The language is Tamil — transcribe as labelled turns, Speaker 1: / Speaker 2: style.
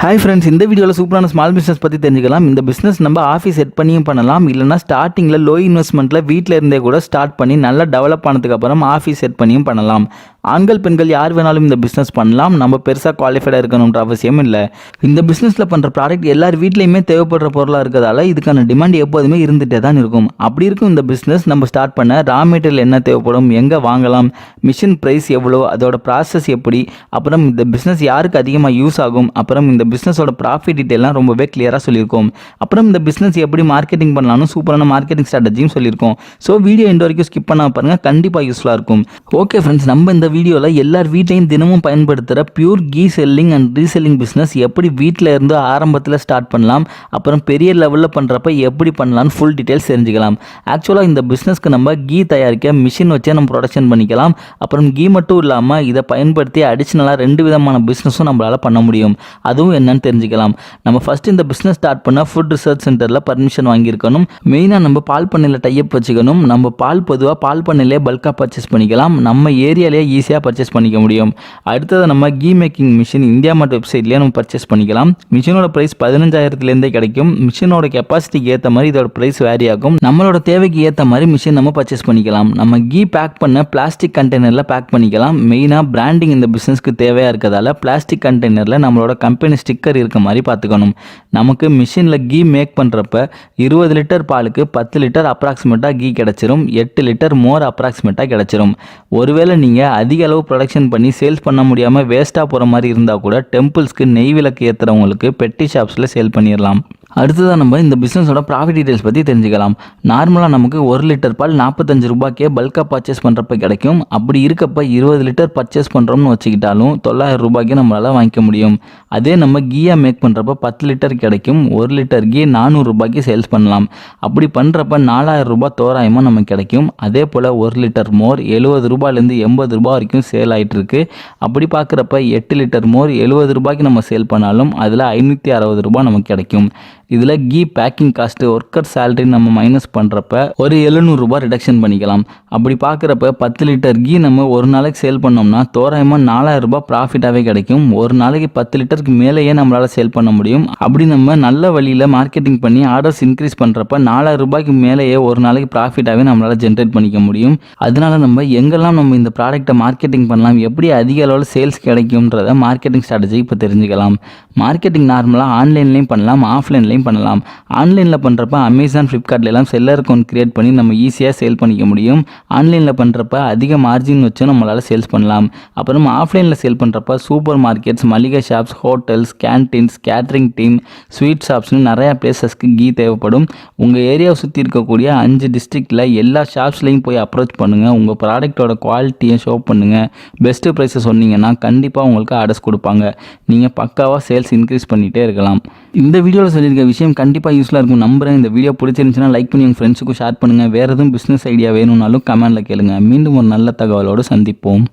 Speaker 1: ஹாய் ஃப்ரெண்ட்ஸ், இந்த வீடியோவில் சூப்பரான ஸ்மால் பிஸ்னஸ் பற்றி தெரிஞ்சுக்கலாம். இந்த பிஸ்னஸ் நம்ம ஆஃபீஸ் செட் பண்ணியும் பண்ணலாம், இல்லைனா ஸ்டார்டிங்கில் லோ இன்வெஸ்ட்மெண்ட்டில் வீட்டில் இருந்தே கூட ஸ்டார்ட் பண்ணி நல்லா டெவலப் ஆனதுக்கப்புறம் ஆஃபீஸ் செட் பண்ணியும் பண்ணலாம். ஆண்கள் பெண்கள் யார் வேணாலும் இந்த பிஸ்னஸ் பண்ணலாம். நம்ம பெருசாக குவாலிஃபைடாக இருக்கணுன்ற அவசியம் இல்லை. இந்த பிஸ்னஸில் பண்ணுற ப்ராடக்ட் எல்லார் வீட்லேயுமே தேவைப்படுற பொருளாக இருக்கிறதால இதுக்கான டிமாண்ட் எப்போதுமே இருந்துகிட்டே தான் இருக்கும். அப்படி இருக்கும் இந்த பிஸ்னஸ் நம்ம ஸ்டார்ட் பண்ண ரா மெட்டீரியல் என்ன தேவைப்படும், எங்கே வாங்கலாம், மிஷின் ப்ரைஸ் எவ்வளோ, அதோட ப்ராசஸ் எப்படி, அப்புறம் இந்த பிஸ்னஸ் யாருக்கு அதிகமாக யூஸ் ஆகும், அப்புறம் இந்த பிஸ்னஸோட ப்ராஃபிட் டீட்டெயிலாம் ரொம்பவே கிளியராக சொல்லியிருக்கோம். அப்புறம் இந்த பிஸ்னஸ் எப்படி மார்க்கெட்டிங் பண்ணலாம்னு சூப்பரான மார்க்கெட்டிங் ஸ்ட்ராட்டஜியும் சொல்லியிருக்கோம். ஸோ வீடியோ எண்ட் வரைக்கும் ஸ்கிப் பண்ணாமல் பாருங்கள், கண்டிப்பாக யூஸ்ஃபுல்லாக இருக்கும். ஓகே ஃப்ரெண்ட்ஸ், நம்ம இந்த வீடியோவில் எல்லார் வீட்லையும் தினமும் பயன்படுத்துகிற pure ghee selling and reselling business எப்படி வீட்டில் இருந்து ஆரம்பத்தில் ஸ்டார்ட் பண்ணலாம், அப்புறம் பெரிய லெவலில் பண்ணுறப்ப எப்படி பண்ணலாம்னு ஃபுல் டீட்டெயில்ஸ் தெரிஞ்சுக்கலாம். ஆக்சுவலாக இந்த பிஸ்னஸ்க்கு நம்ம கீ தயாரிக்க மிஷின் வச்சே நம்ம ப்ரொடக்ஷன் பண்ணிக்கலாம். அப்புறம் கீ மட்டும் இல்லாமல் இதை பயன்படுத்தி அடிஷ்னலாக 2 விதமான பிஸ்னஸும் நம்மளால் பண்ண முடியும். அதுவும் என்னன்னு தெரிஞ்சுக்கலாம். நம்ம ஃபர்ஸ்ட் இந்த பிஸ்னஸ் ஸ்டார்ட் பண்ண ஃபுட் ரிசர்ச் சென்டரில் பர்மிஷன் வாங்கியிருக்கணும். மெயினாக நம்ம பால் பண்ணையில் டைப் வச்சுக்கணும். நம்ம பால் பொதுவாக பால் பண்ணையிலே பல்காக பர்ச்சேஸ் பண்ணிக்கலாம். நம்ம ஏரியாலேயே ஈஸியாக பர்ச்சேஸ் பண்ணிக்க முடியும். அடுத்தது நம்ம கீ மேக்கிங் மிஷின் இந்தியா மார்ட் வெப்சைட்லேயே நம்ம பர்ச்சேஸ் பண்ணிக்கலாம். மிஷினோட ப்ரைஸ் 15,000லேருந்தே கிடைக்கும். மிஷினோட கெப்பாசிட்டிக்கு ஏற்ற மாதிரி இதோட ப்ரைஸ் வேரி ஆகும். நம்மளோட தேவைக்கு ஏற்ற மாதிரி மிஷின் நம்ம பர்ச்சேஸ் பண்ணிக்கலாம். நம்ம கீ பேக் பண்ண பிளாஸ்டிக் கண்டெய்னரில் பேக் பண்ணிக்கலாம். மெயினாக பிராண்டிங் இந்த பிஸ்னஸ்க்கு தேவையாக இருக்கிறதால பிளாஸ்டிக் கண்டெய்னரில் நம்மளோட கம்பெனி ஸ்டிக்கர் இருக்க மாதிரி பார்த்துக்கணும். நமக்கு மிஷினில் கீ மேக் பண்ணுறப்ப 20 லிட்டர் பாலுக்கு 10 லிட்டர் அப்ராக்சிமேட்டாக கீ கிடச்சிரும். 8 லிட்டர் மோர் அப்ராக்சிமேட்டாக கிடச்சிரும். ஒருவேளை நீங்கள் அதிக அளவு ப்ரொடக்ஷன் பண்ணி சேல்ஸ் பண்ண முடியாமல் வேஸ்ட்டாக போகிற மாதிரி இருந்தால் கூட டெம்பிள்ஸ்க்கு நெய் விளக்கு ஏற்றுறவங்களுக்கு பெட்டி ஷாப்ஸில் சேல் பண்ணிடலாம். அடுத்ததாக நம்ம இந்த பிஸ்னஸோட ப்ராஃபிட் டீட்டெயில்ஸ் பற்றி தெரிஞ்சுக்கலாம். நார்மலாக நமக்கு 1 லிட்டர் பால் 45 ரூபாய்க்கே பல்காக பர்ச்சேஸ் பண்ணுறப்ப கிடைக்கும். அப்படி இருக்கப்ப 20 லிட்டர் பர்ச்சேஸ் பண்ணுறோம்னு வச்சுக்கிட்டாலும் 900 ரூபாய்க்கு நம்மளால் வாங்கிக்க முடியும். அதே நம்ம கீயாக மேக் பண்ணுறப்ப 10 லிட்டர் கிடைக்கும். 1 லிட்டர் கீ 400 ரூபாய்க்கு சேல்ஸ் பண்ணலாம். அப்படி பண்ணுறப்ப 4000 ரூபாய் தோராயமாக நமக்கு கிடைக்கும். அதே போல் 1 லிட்டர் மோர் 70 ரூபாயிலேருந்து 80 ரூபாய் வரைக்கும் சேல் ஆகிட்டு இருக்கு. அப்படி பார்க்குறப்ப 8 லிட்டர் மோர் 70 ரூபாய்க்கு நம்ம சேல் பண்ணாலும் அதில் 560 ரூபாய் நமக்கு கிடைக்கும். இதில் ghee packing cost worker salary நம்ம மைனஸ் பண்ணுறப்ப ஒரு 700 ரூபாய் ரிடக்ஷன் பண்ணிக்கலாம். அப்படி பார்க்குறப்ப 10 லிட்டர் கீ நம்ம ஒரு நாளைக்கு சேல் பண்ணோம்னா தோராயமாக 4000 ரூபாய் ப்ராஃபிட்டாகவே கிடைக்கும். ஒரு நாளைக்கு 10 லிட்டருக்கு மேலேயே நம்மளால் சேல் பண்ண முடியும். அப்படி நம்ம நல்ல வழியில் மார்க்கெட்டிங் பண்ணி ஆர்டர்ஸ் இன்க்ரீஸ் பண்ணுறப்ப 4000 ரூபாய்க்கு மேலேயே ஒரு நாளைக்கு ப்ராஃபிட்டாகவே நம்மளால் ஜென்ரேட் பண்ணிக்க முடியும். அதனால நம்ம எங்கெல்லாம் நம்ம இந்த ப்ராடக்ட்டை மார்க்கெட்டிங் பண்ணலாம், எப்படி அதிக அளவில் சேல்ஸ் கிடைக்கும்ன்றத மார்க்கெட்டிங் ஸ்ட்ராட்டஜி இப்போ தெரிஞ்சுக்கலாம். மார்க்கெட்டிங் நார்மலாக ஆன்லைன்லேயும் பண்ணலாம், ஆஃப்லைன்லேயும் பண்ணலாம். ஆன்லைனில் பண்ணுறப்ப அமேசான், ஃப்ளிப்கார்ட்லாம் செல்லர் அக்கௌண்ட் கிரியேட் பண்ணி நம்ம ஈஸியாக சேல் பண்ணிக்க முடியும். ஆன்லைனில் பண்ணுறப்ப அதிக மார்ஜின் வச்சு நம்மளால் சேல்ஸ் பண்ணலாம். அப்புறம் ஆஃப்லைனில் சேல் பண்ணுறப்ப சூப்பர் மார்க்கெட்ஸ், மளிகை shops, hotels, canteens, catering team, sweet ஷாப்ஸ்னு நிறையா பிளேசஸ்க்கு கீ தேவைப்படும். உங்கள் ஏரியாவை சுற்றி இருக்கக்கூடிய 5 டிஸ்ட்ரிக்டில் எல்லா ஷாப்ஸ்லையும் போய் அப்ரோச் பண்ணுங்கள். உங்கள் ப்ராடக்ட்டோட குவாலிட்டியை ஷோ பண்ணுங்கள். பெஸ்ட்டு ப்ரைஸை சொன்னீங்கன்னா கண்டிப்பாக உங்களுக்கு ஆர்டர்ஸ் கொடுப்பாங்க. நீங்கள் பக்காவாக சேல்ஸ் இன்க்ரீஸ் பண்ணிகிட்டே இருக்கலாம். இந்த வீடியோவில் சொல்லியிருக்க விஷயம் கண்டிப்பாக யூஸ்ஃபுல்லாக இருக்கும் நம்புறேன். இந்த வீடியோ பிடிச்சிருந்துச்சுன்னா லைக் பண்ணி உங்கள் ஃப்ரெண்ட்ஸுக்கும் ஷேர் பண்ணுங்கள். வேறு எதுவும் பிஸ்னஸ் ஐடியா வேணும்னாலும் கமெண்ட்டில் கேளுங்கள். மீண்டும் ஒரு நல்ல தகவலோடு சந்திப்போம்.